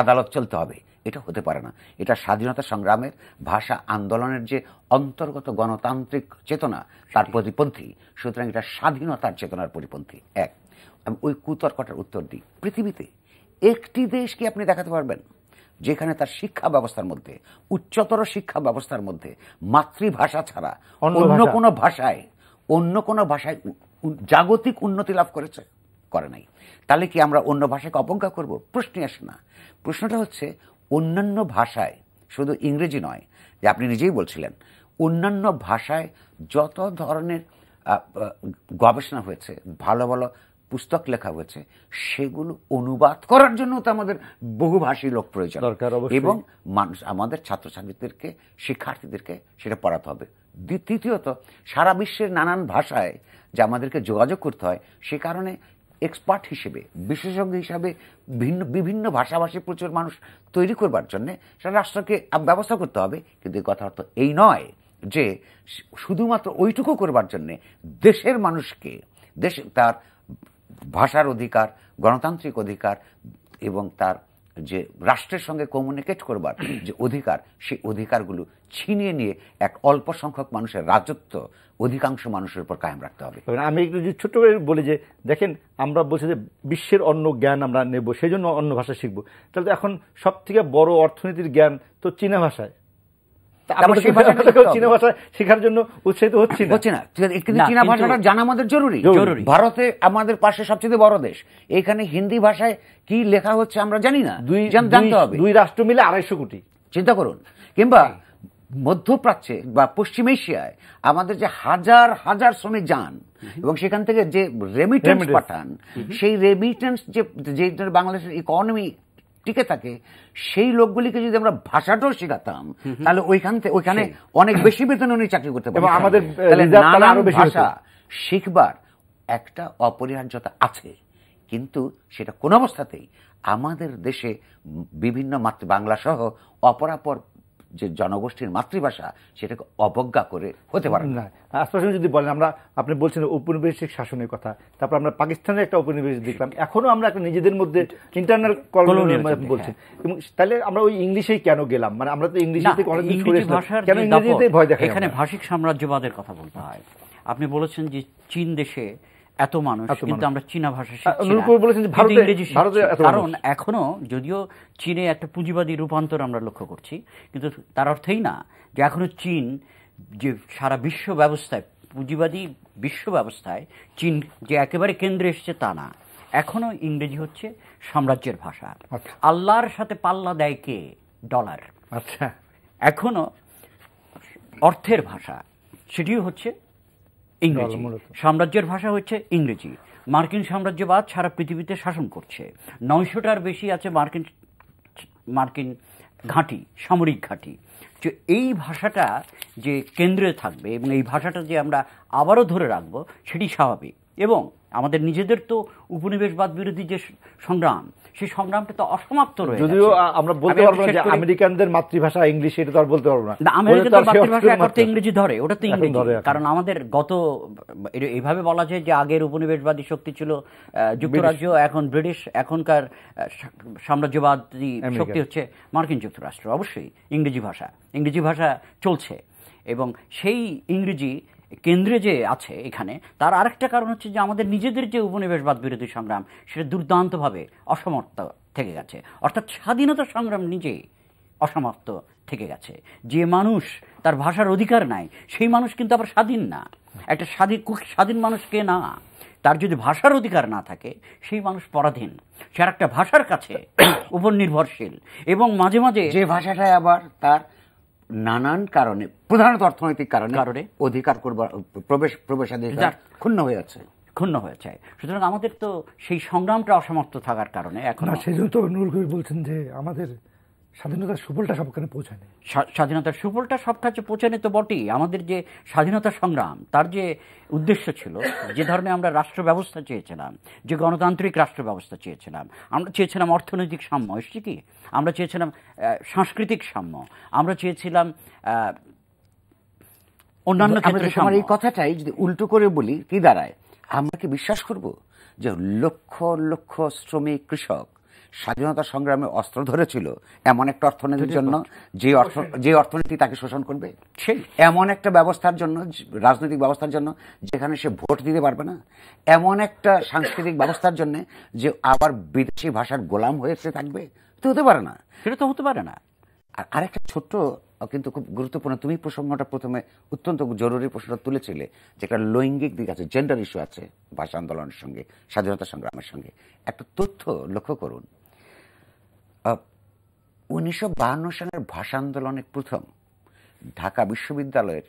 আদালত চলতে হবে, এটা হতে পারে না। এটা স্বাধীনতা সংগ্রামের ভাষা আন্দোলনের যে অন্তর্গত গণতান্ত্রিক চেতনা তার প্রতিপন্থী। সুতরাং এটা স্বাধীনতার চেতনার পরিপন্থী। আমি ওই কুতর্কটার উত্তর দিই, পৃথিবীতে একটি দেশ কি আপনি দেখাতে পারবেন যেখানে তার শিক্ষা ব্যবস্থার মধ্যে, উচ্চতর শিক্ষা ব্যবস্থার মধ্যে মাতৃভাষা ছাড়া অন্য কোনো ভাষায় জাগতিক উন্নতি লাভ করেছে? করে নাই। তাহলে কি আমরা অন্য ভাষাকে অবজ্ঞা করব? প্রশ্নই আসে না। প্রশ্নটা হচ্ছে অন্যান্য ভাষায়, শুধু ইংরেজি নয়, যে আপনি নিজেই বলছিলেন, অন্যান্য ভাষায় যত ধরনের গবেষণা হয়েছে, ভালো ভালো পুস্তক লেখা হয়েছে, সেগুলো অনুবাদ করার জন্য তো আমাদের বহুভাষী লোক প্রয়োজন, এবং মানুষ, আমাদের ছাত্রছাত্রীদেরকে, শিক্ষার্থীদেরকে সেটা পড়াতে হবে। তৃতীয়ত, সারা বিশ্বের নানান ভাষায় যে আমাদেরকে যোগাযোগ করতে হয়, সে কারণে এক্সপার্ট হিসেবে, বিশেষজ্ঞ হিসাবে বিভিন্ন ভাষাভাষী প্রচুর মানুষ তৈরি করবার জন্য সেটা রাষ্ট্রকে ব্যবস্থা করতে হবে। কিন্তু এই কথা তো এই নয় যে শুধুমাত্র ওইটুকু করবার জন্যে দেশের মানুষকে, তার ভাষার অধিকার, গণতান্ত্রিক অধিকার এবং তার যে রাষ্ট্রের সঙ্গে কমিউনিকেট করবার যে অধিকার, সেই অধিকারগুলো ছিনিয়ে নিয়ে এক অল্প সংখ্যক মানুষের রাজত্ব অধিকাংশ মানুষের উপর কায়েম রাখতে হবে। আমি একটু ছোট্ট করে বলি যে দেখেন, আমরা বলছি যে বিশ্বের অন্য জ্ঞান আমরা নেব, সেই জন্য অন্য ভাষা শিখবো। তাহলে তো এখন সব থেকে বড় অর্থনীতির জ্ঞান তো চীনা ভাষায়, চীনা ভাষা শেখার জন্য উৎসাহিত হচ্ছে না। কিন্তু চীনা ভাষাটা জানা আমাদের জরুরি। ভারতে আমাদের পাশে সবচেয়ে বড় দেশ, এখানে হিন্দি ভাষায় কি লেখা হচ্ছে আমরা জানি না, জানতে হবে। 2 রাষ্ট্র মিলে 250 কোটি, চিন্তা করুন। কিংবা মধ্যপ্রাচ্যে বা পশ্চিম এশিয়ায় আমাদের যে হাজার হাজার শ্রমিক যান এবং সেখান থেকে যে রেমিটেন্স পাঠান, সেই রেমিটেন্স যে বাংলাদেশের ইকোনমি টিকে থাকে, সেই লোকগুলিকে যদি আমরা ভাষাটাও শেখাতাম, তাহলে ওইখানে অনেক বেশি বেতন উনি চাকরি করতে পারবেন। আমাদের ভাষা শিখবার একটা অপরিহার্যতা আছে, কিন্তু সেটা কোন অবস্থাতেই আমাদের দেশে বিভিন্ন বাংলা সহ অপরাপর যে জনগোষ্ঠীর মাতৃভাষা, সেটাকে অবজ্ঞা করে হতে পারে না। আশপাশে যদি বলেন, আপনি বলছেন ঔপনিবেশিক শাসনের কথা, তারপর আমরা পাকিস্তানের একটা ঔপনিবেশিক দেখলাম, এখনো আমরা একটা নিজেদের মধ্যে ইন্টারনাল কলোনিয়াল বলছেন। এবং তাহলে আমরা ওই ইংলিশেই কেন গেলাম? মানে আমরা তো ইংলিশে অনেকদিন সরে এসেছি, কেন ইংরেজিতে ভয় দেখাই? এখানে ভাষিক সাম্রাজ্যবাদের কথা বলতে হয়। আপনি বলেছেন যে চীন দেশে এত মানুষ, কিন্তু আমরা চীনা ভাষা শিখছি না, কারণ এখনো যদিও চীনে একটা পুঁজিবাদী রূপান্তর আমরা লক্ষ্য করছি, কিন্তু তার অর্থই না যে এখনো চীন যে সারা বিশ্ব ব্যবস্থায়, পুঁজিবাদী বিশ্ব ব্যবস্থায় চীন যে একেবারে কেন্দ্রে এসছে তা না। এখনো ইংরেজি হচ্ছে সাম্রাজ্যের ভাষা। আল্লাহর সাথে পাল্লা দেয় কে? ডলার। আচ্ছা, এখনো অর্থের ভাষা সেটিও হচ্ছে ইংরেজি। সাম্রাজ্যের ভাষা হচ্ছে ইংরেজি। মার্কিন সাম্রাজ্যবাদ সারা পৃথিবীতে শাসন করছে। 900টার বেশি আছে মার্কিন ঘাঁটি, সামরিক ঘাঁটি। যে এই ভাষাটা যে কেন্দ্রে থাকবে এবং এই ভাষাটা যে আমরা আবারও ধরে রাখবো, সেটি স্বাভাবিক। এবং আমাদের নিজেদের তো উপনিবেশবাদ বিরোধী যে সংগ্রাম, সেই সংগ্রামটা তো অসমাপ্ত রয়েছে। যদিও আমরা বলতে পারবো না যে আমেরিকানদের মাতৃভাষা ইংলিশ, এটা তো আর বলতে পারবো না। আমেরিকানদের মাতৃভাষা একমাত্র ইংরেজি ধরে, ওটা তো ইংরেজি। কারণ আমাদের এইভাবে বলা যায় যে আগের উপনিবেশবাদী শক্তি ছিল যুক্তরাজ্য, এখন ব্রিটিশ, এখনকার সাম্রাজ্যবাদী শক্তি হচ্ছে মার্কিন যুক্তরাষ্ট্র। অবশ্যই ইংরেজি ভাষা চলছে, এবং সেই ইংরেজি কেন্দ্রে যে আছে এখানে, তার আরেকটা কারণ হচ্ছে যে আমাদের নিজেদের যে উপনিবেশবাদ বিরোধী সংগ্রাম, সেটা দুর্দান্তভাবে অসমাপ্ত থেকে গেছে। অর্থাৎ স্বাধীনতা সংগ্রাম নিজেই অসমাপ্ত থেকে গেছে। যে মানুষ তার ভাষার অধিকার নাই, সেই মানুষ কিন্তু আবার স্বাধীন না। একটা স্বাধীন মানুষ কে না? তার যদি ভাষার অধিকার না থাকে, সেই মানুষ পরাধীন, সে আর একটা ভাষার কাছে উপর নির্ভরশীল। এবং মাঝে মাঝে যে ভাষাটায় আবার তার নানান কারণে, প্রধানত অর্থনৈতিক কারণে অধিকার করবার প্রবেশাধিকার ক্ষুণ্ণ হয়ে আছে। ক্ষুণ্ণ হয়েছে। সুতরাং আমাদের তো সেই সংগ্রামটা অসমাপ্ত থাকার কারণে এখন সেই জন্য তো নুরুল কবির বলছেন যে আমাদের স্বাধীনতার সুফলটা সবখানে পৌঁছায়নি। স্বাধীনতার সুফলটা সব কাছে পৌঁছায়নি তো বটেই। আমাদের যে স্বাধীনতা সংগ্রাম তার যে উদ্দেশ্য ছিল, যে ধরনের আমরা রাষ্ট্র ব্যবস্থা চেয়েছিলাম, যে গণতান্ত্রিক রাষ্ট্র ব্যবস্থা চেয়েছিলাম, আমরা চেয়েছিলাম অর্থনৈতিক সাম্য, এসছে কি, আমরা চেয়েছিলাম সাংস্কৃতিক সাম্য, আমরা চেয়েছিলাম অন্যান্য ক্ষেত্রে। আমার এই কথাটাই যদি উল্টো করে বলি কি দাঁড়ায়, আমরা কি বিশ্বাস করব যে লক্ষ লক্ষ শ্রমিক কৃষক স্বাধীনতা সংগ্রামে অস্ত্র ধরেছিল এমন একটা অর্থনীতির জন্য যে অর্থনীতি তাকে শোষণ করবে, এমন একটা ব্যবস্থার জন্য, রাজনৈতিক ব্যবস্থার জন্য যেখানে সে ভোট দিতে পারবে না, এমন একটা সাংস্কৃতিক ব্যবস্থার জন্য যে আবার বিদেশি ভাষার গোলাম হয়ে থাকবে? তো হতে পারে না, সেটা তো হতে পারে না। আর আরেকটা ছোট্ট কিন্তু খুব গুরুত্বপূর্ণ, তুমি প্রসঙ্গটা প্রথমে অত্যন্ত জরুরি প্রশ্নটা তুলেছিলে, যেটা লৈঙ্গিক দিক আছে, জেন্ডার ইস্যু আছে ভাষা আন্দোলনের সঙ্গে, স্বাধীনতা সংগ্রামের সঙ্গে। একটা তথ্য লক্ষ্য করুন, 1952 সালের ভাষা আন্দোলনে প্রথম ঢাকা বিশ্ববিদ্যালয়ের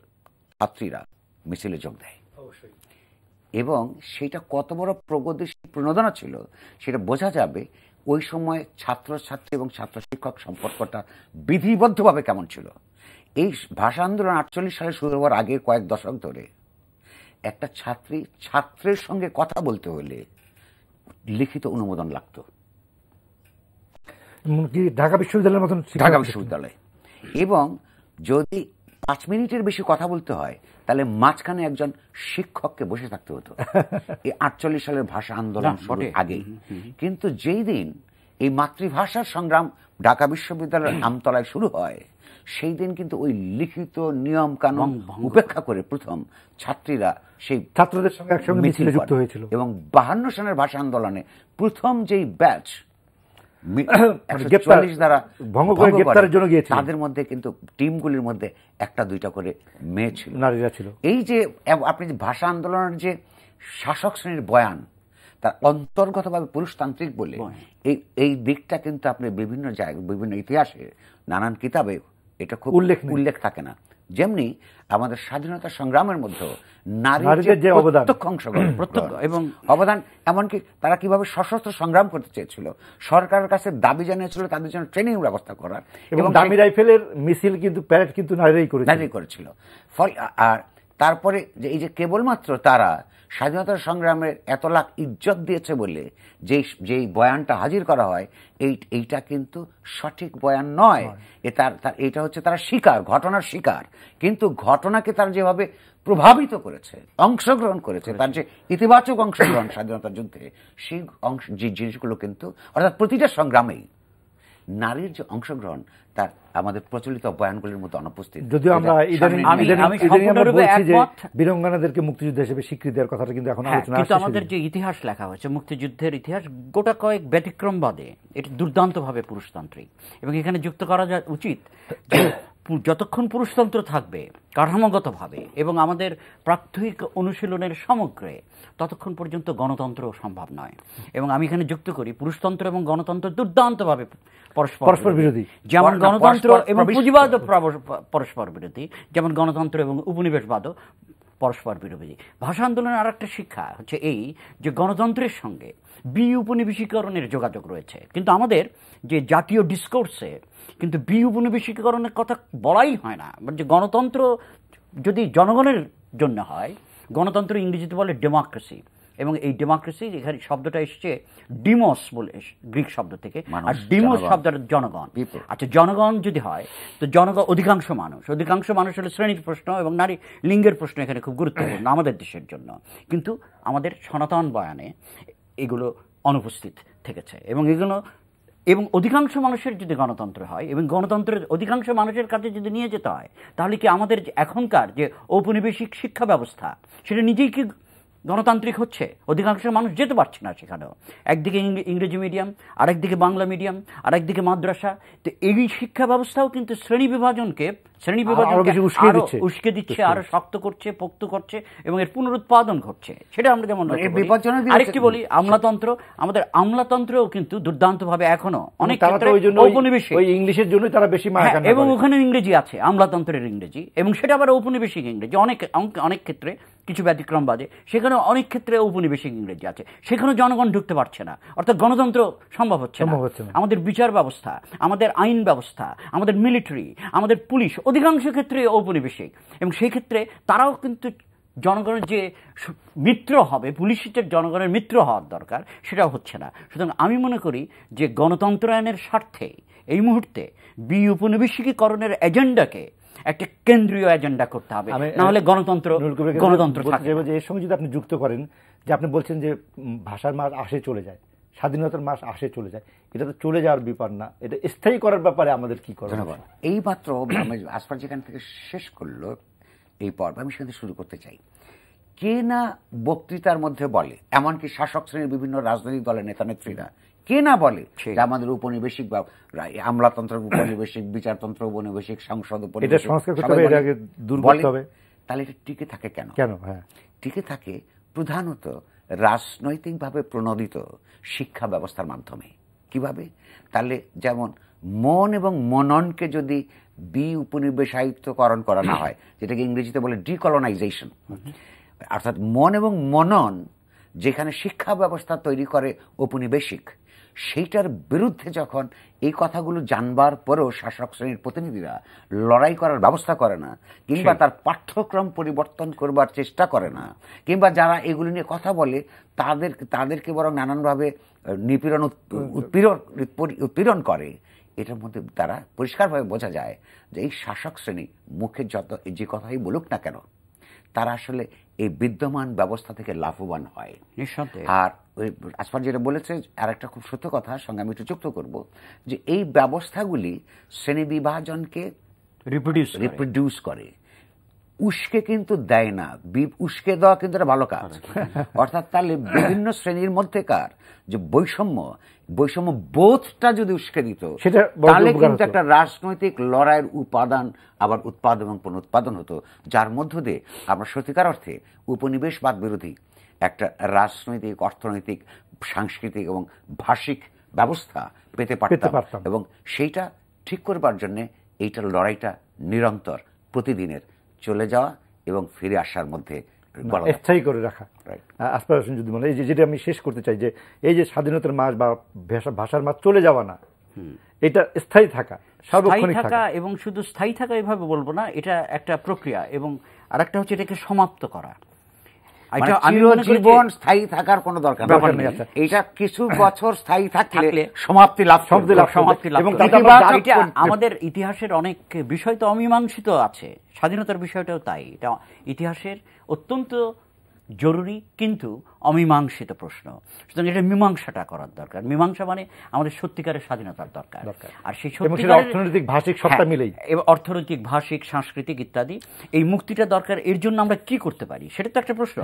ছাত্রীরা মিছিলে যোগ দেয়, এবং সেটা কত বড় প্রগতিশীল প্রণোদনা ছিল সেটা বোঝা যাবে ওই সময় ছাত্রছাত্রী এবং ছাত্র শিক্ষক সম্পর্কটা বিধিবদ্ধভাবে কেমন ছিল। এই ভাষা আন্দোলন 48 সালে শুরু হওয়ার আগে কয়েক দশক ধরে একটা ছাত্রের সঙ্গে কথা বলতে হলে লিখিত অনুমোদন লাগত, ঢাকা বিশ্ববিদ্যালয়ের মতন, ঢাকা বিশ্ববিদ্যালয়। এবং যদি 5 মিনিটের বেশি কথা বলতে হয় তাহলে মাঝখানে একজন শিক্ষককে বসে থাকতে হতো, এই 48 সালের ভাষা আন্দোলন শুরুর আগে। কিন্তু যেই দিন এই মাতৃভাষার সংগ্রাম ঢাকা বিশ্ববিদ্যালয়ের আমতলায় শুরু হয়, সেই দিন কিন্তু ওই লিখিত নিয়ম কানুন উপেক্ষা করে প্রথম ছাত্রীরা সেই ছাত্রদের সঙ্গে একসঙ্গে মিছিলে যুক্ত হয়েছিল। এবং 52 সালের ভাষা আন্দোলনে প্রথম যেই ব্যাচ তাদের মধ্যে কিন্তু টিমগুলির মধ্যে একটা দুইটা করে মেয়ে ছিল, নারীরা ছিল। এই যে আপনি ভাষা আন্দোলনের যে শাসক শ্রেণীর বয়ান, তার অন্তর্গতভাবে পুরুষতান্ত্রিক বলে এই দিকটা কিন্তু আপনি বিভিন্ন জায়গায়, বিভিন্ন ইতিহাসে, নানান কিতাবে এটা খুব উল্লেখ থাকে না। যেমনি আমাদের স্বাধীনতা সংগ্রামের মধ্যে নারীদের যে প্রত্যক্ষ অংশগ্রহণ এবং অবদান, এমনকি তারা কিভাবে সশস্ত্র সংগ্রাম করতে চেয়েছিল, সরকারের কাছে দাবি জানিয়েছিল তাদের জন্য ট্রেনিং ব্যবস্থা করার, এবং দামি রাইফেলের মিছিল কিন্তু প্যারেড কিন্তু নারীরাই করেছিল। আর তারপরে যে এই যে কেবলমাত্র তারা স্বাধীনতা সংগ্রামের এত লাখ ইজ্জত দিয়েছে বলে যেই বয়ানটা হাজির করা হয়, এইটা কিন্তু সঠিক বয়ান নয়। এটা হচ্ছে তারা ঘটনার শিকার, কিন্তু ঘটনাকে তারা যেভাবে প্রভাবিত করেছে, অংশগ্রহণ করেছে, তার যে ইতিবাচক অংশগ্রহণ স্বাধীনতা যুদ্ধে, সেই যে জিনিসগুলো কিন্তু, অর্থাৎ প্রতিটা সংগ্রামেই নারীর যে অংশগ্রহণ তার আমাদের প্রচলিত বয়ানগুলির মধ্যে অনুপস্থিত। যদিও আমরা বীরাঙ্গনাদেরকে মুক্তিযুদ্ধ হিসেবে স্বীকৃতি দেওয়ার কথাটা কিন্তু এখন আলোচনা, কিন্তু আমাদের যে ইতিহাস লেখা হয়েছে, মুক্তিযুদ্ধের ইতিহাস গোটা কয়েক ব্যতিক্রম বাদে এটা দুর্দান্তভাবে পুরুষতান্ত্রিক। এবং এখানে যুক্ত করা উচিত যে যতক্ষণ পুরুষতন্ত্র থাকবে কাঠামোগতভাবে এবং আমাদের প্রাত্যহিক অনুশীলনের সমগ্রে, ততক্ষণ পর্যন্ত গণতন্ত্র সম্ভব নয়। এবং আমি এখানে যুক্ত করি, পুরুষতন্ত্র এবং গণতন্ত্র দুর্দান্তভাবে পরস্পর বিরোধী। যেমন গণতন্ত্র এবং পুঁজিবাদও পরস্পর বিরোধী, যেমন গণতন্ত্র এবং উপনিবেশবাদও পরস্পর বিরোধী। ভাষা আন্দোলনের আর একটা শিক্ষা হচ্ছে এই যে গণতন্ত্রের সঙ্গে উপনিবেশিকরণের যোগাযোগ রয়েছে। কিন্তু আমাদের যে জাতীয় ডিসকোর্সে কিন্তু উপনিবেশিকরণের কথা বলাই হয় না। যে গণতন্ত্র যদি জনগণের জন্য হয়, গণতন্ত্র ইংরেজিতে বলে ডেমোক্রেসি, এবং এই ডেমোক্রেসি এখানে শব্দটা এসছে ডিমোস বলে, গ্রিক শব্দ থেকে, আর ডিমোস শব্দটা জনগণ। আচ্ছা, জনগণ যদি হয় তো জনগণ অধিকাংশ মানুষ হলে শ্রেণীর প্রশ্ন এবং নারী লিঙ্গের প্রশ্ন এখানে খুব গুরুত্বপূর্ণ আমাদের দেশের জন্য। কিন্তু আমাদের সনাতন বয়ানে এগুলো অনুপস্থিত থেকেছে। এবং অধিকাংশ মানুষের যদি গণতন্ত্র হয় এবং গণতন্ত্রের অধিকাংশ মানুষের কাছে যদি নিয়ে যেতে হয়, তাহলে কি আমাদের এখনকার যে ঔপনিবেশিক শিক্ষা ব্যবস্থা সেটা নিজেই কি গণতান্ত্রিক হচ্ছে? অধিকাংশ মানুষ যেতে পারছে না সেখানেও। একদিকে ইংরেজি মিডিয়াম, আরেকদিকে বাংলা মিডিয়াম, আরেকদিকে মাদ্রাসা। তো এই শিক্ষা ব্যবস্থাও কিন্তু শ্রেণী বিভাজনকে শ্রেণী বিভাজনকে উস্কে দিচ্ছে, আরো শক্ত করছে, পোক্ত করছে এবং এর পুনরুৎপাদন ঘটছে। সেটা আমরা যেমন আরেকটি বলি, আমলাতন্ত্র, আমাদের আমলাতন্ত্রও কিন্তু দুর্দান্তভাবে এখনো অনেক ক্ষেত্রে ঔপনিবেশিক, ওই ইংলিশের জন্যই তারা বেশি মার খায়, এবং ওখানে ইংরেজি আছে, আমলাতন্ত্রের ইংরেজি, এবং সেটা আবার ঔপনিবেশিক ইংরেজি। অনেক ক্ষেত্রে কিছু ব্যতিক্রম বাদে সেখানে অনেক ক্ষেত্রে ঔপনিবেশিক ইংরেজি আছে, সেখানে জনগণ ঢুকতে পারছে না, অর্থাৎ গণতন্ত্র সম্ভব হচ্ছে না। আমাদের বিচার ব্যবস্থা, আমাদের আইন ব্যবস্থা, আমাদের মিলিটারি, আমাদের পুলিশ অধিকাংশ ক্ষেত্রে ঔপনিবেশিক, এবং সেই ক্ষেত্রে তারাও কিন্তু জনগণের যে মিত্র হবে, পুলিশের জনগণের মিত্র হওয়ার দরকার, সেটাও হচ্ছে না। সুতরাং আমি মনে করি যে গণতন্ত্রায়নের স্বার্থে এই মুহূর্তে উপনিবেশিকীকরণের এজেন্ডাকে একটা কেন্দ্রীয় এজেন্ডা করতে হবে, না হলে গণতন্ত্র থাকবে। এর সঙ্গে যদি আপনি যুক্ত করেন যে আপনি বলছেন যে ভাষার মাস আসে চলে যায়, স্বাধীনতার মাস আসে চলে যায়, এটা তো চলে যাওয়ার ব্যাপার না, এটা স্থায়ী করার ব্যাপারে আমাদের কি করা হবে? এই মাত্র আসফার যেখান থেকে শেষ করলো এই পর্ব, আমি সেখান থেকে শুরু করতে চাই। কে না বক্তৃতার মধ্যে বলে, এমনকি শাসক শ্রেণীর বিভিন্ন রাজনৈতিক দলের নেতা নেত্রীরা কে না বলে যে আমাদের উপনিবেশিক বা আমলাতন্ত্র উপনিবেশিক, বিচারতন্ত্র উপনিবেশিক, সংসদ উপনিবেশিক, তাহলে এটা টিকে থাকে কেন? টিকে থাকে প্রধানত রাজনৈতিকভাবে প্রণোদিত শিক্ষা ব্যবস্থার মাধ্যমে। কিভাবে? তাহলে যেমন মন এবং মননকে যদি উপনিবেশায়িতকরণ করা না হয়, যেটাকে ইংরেজিতে বলে ডিকলোনাইজেশন, অর্থাৎ মন এবং মনন যেখানে শিক্ষা ব্যবস্থা তৈরি করে ঔপনিবেশিক, সেইটার বিরুদ্ধে যখন এই কথাগুলো জানবার পরেও শাসক শ্রেণীর প্রতিনিধিরা লড়াই করার ব্যবস্থা করে না, কিংবা তার পাঠ্যক্রম পরিবর্তন করবার চেষ্টা করে না, কিংবা যারা এগুলি নিয়ে কথা বলে তাদেরকে বরং নানানভাবে নিপীড়ন উৎপীড়ন করে, এটার মধ্যে দ্বারা পরিষ্কারভাবে বোঝা যায় যে এই শাসক শ্রেণী মুখে যে কথাই বলুক না কেন, তারা আসলে এই বিদ্যমান ব্যবস্থা থেকে লাভবান হয়। আর ওই আসফার যেটা বলেছে আর একটা খুব সত্য কথা সঙ্গে আমি একটু যুক্ত করব, যে এই ব্যবস্থাগুলি শ্রেণী বিভাজনকে রিপ্রোডিউস করে, উস্কে কিন্তু দেয় না। উস্কে দেওয়া কিন্তু একটা ভালো কাজ। অর্থাৎ তাহলে বিভিন্ন শ্রেণীর মধ্যেকার যে বৈষম্য বোধটা যদি উস্কে দিত, তাহলে কিন্তু একটা রাজনৈতিক লড়াইয়ের উৎপাদন এবং পুনরুৎপাদন হতো, যার মধ্য দিয়ে আমরা সত্যিকার অর্থে উপনিবেশবাদ বিরোধী একটা রাজনৈতিক, অর্থনৈতিক, সাংস্কৃতিক এবং ভাষিক ব্যবস্থা পেতে পারতাম। এবং সেইটা ঠিক করবার জন্য এইটার লড়াইটা নিরন্তর, প্রতিদিনের চলে যাওয়া এবং ফিরে আসার মধ্যে স্থায়ী করে রাখা। আস্পিরেশন যদি বলে, এই যে যেটা আমি শেষ করতে চাই, যে এই যে স্বাধীনতার মাস বা ভাষার মাস চলে যাওয়া না, এটা স্থায়ী থাকা, সার্বক্ষণিক থাকা। এবং শুধু স্থায়ী থাকা এভাবে বলবো না, এটা একটা প্রক্রিয়া, এবং আরেকটা হচ্ছে এটাকে সমাপ্ত করা। জীবন স্থায়ী থাকার কোনো দরকার নেই, এটা কিছু বছর স্থায়ী থাকলে সমাপ্তি লাভ। এবং আমাদের ইতিহাসের অনেক বিষয় তো অমীমাংসিত আছে, স্বাধীনতার বিষয়টাও তাই। এটা ইতিহাসের অত্যন্ত জরুরি কিন্তু অমীমাংসিত প্রশ্ন, সুতরাং এটা মীমাংসাটা করার দরকার। মীমাংসা মানে আমাদের সত্যিকারের স্বাধীনতার দরকার, আর সেই অর্থনৈতিক, ভাষিক সবটা মিলেই, অর্থনৈতিক, ভাষিক, সাংস্কৃতিক ইত্যাদি, এই মুক্তিটা দরকার। এর জন্য আমরা কি করতে পারি সেটা তো একটা প্রশ্ন।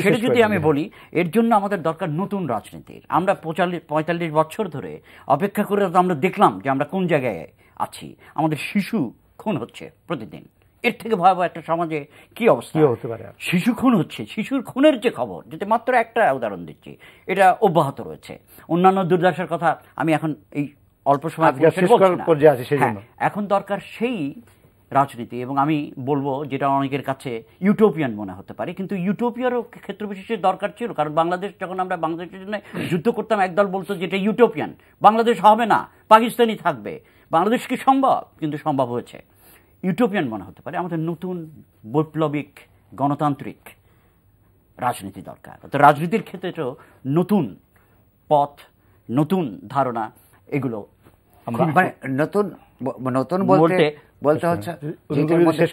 সেটা যদি আমি বলি, এর জন্য আমাদের দরকার নতুন রাজনীতির। আমরা 45 বছর ধরে অপেক্ষা করে আমরা দেখলাম যে আমরা কোন জায়গায় আছি। আমাদের শিশু খুন হচ্ছে প্রতিদিন, এর থেকে ভয়াবহ একটা সমাজে কি অবস্থা হতে পারে? শিশু খুন হচ্ছে, শিশুর খুনের যে খবর, যেটা মাত্র একটা উদাহরণ দিচ্ছি, এটা অব্যাহত রয়েছে। অন্যান্য দুর্দশার কথা আমি এখন এই অল্প সময় এখন দরকার সেই রাজনীতি। এবং আমি বলবো, যেটা অনেকের কাছে ইউটোপিয়ান মনে হতে পারে, কিন্তু ইউটোপিয়ারও ক্ষেত্র বিশেষে দরকার ছিল। কারণ বাংলাদেশ, যখন আমরা বাংলাদেশের জন্য যুদ্ধ করতাম, একদল বলতো যেটা ইউটোপিয়ান, বাংলাদেশ হবে না, পাকিস্তানি থাকবে, বাংলাদেশ কি সম্ভব? কিন্তু সম্ভব হয়েছে। ইউটোপিয়ান মনে হতে পারে। আমাদের নতুন বৈপ্লবিক গণতান্ত্রিক রাজনীতি দরকার। তো রাজনীতির ক্ষেত্রে তো নতুন পথ, নতুন ধারণা, এগুলো নতুন বলতে হচ্ছে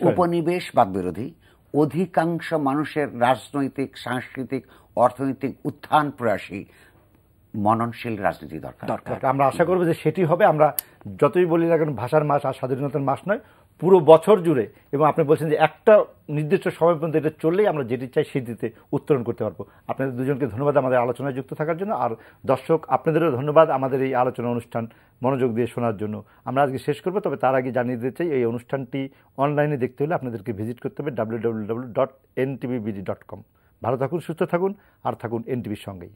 উপনিবেশবাদ বিরোধী অধিকাংশ মানুষের রাজনৈতিক, সাংস্কৃতিক, অর্থনৈতিক উত্থান প্রয়াসী মননশীল রাজনীতি দরকার। আমরা আশা করবো যে সেটি হবে। আমরা যতই বলি না কেন, ভাষার মাস আর স্বাধীনতার মাস নয়, পুরো বছর জুড়ে, এবং আপনি বলছেন যে একটা নির্দিষ্ট সময় পর্যন্ত এটা চললেই আমরা যেটি চাই সেটিতে উত্তরণ করতে পারবো। আপনাদের দুজনকে ধন্যবাদ আমাদের আলোচনায় যুক্ত থাকার জন্য। আর দর্শক আপনাদেরও ধন্যবাদ আমাদের এই আলোচনা অনুষ্ঠান মনোযোগ দিয়ে শোনার জন্য। আমরা আজকে শেষ করবো, তবে তার আগে জানিয়ে দিতে চাই এই অনুষ্ঠানটি অনলাইনে দেখতে হলে আপনাদেরকে ভিজিট করতে হবে www.ntvbd.com। ভালো থাকুন, সুস্থ থাকুন, আর থাকুন এনটিভির সঙ্গেই।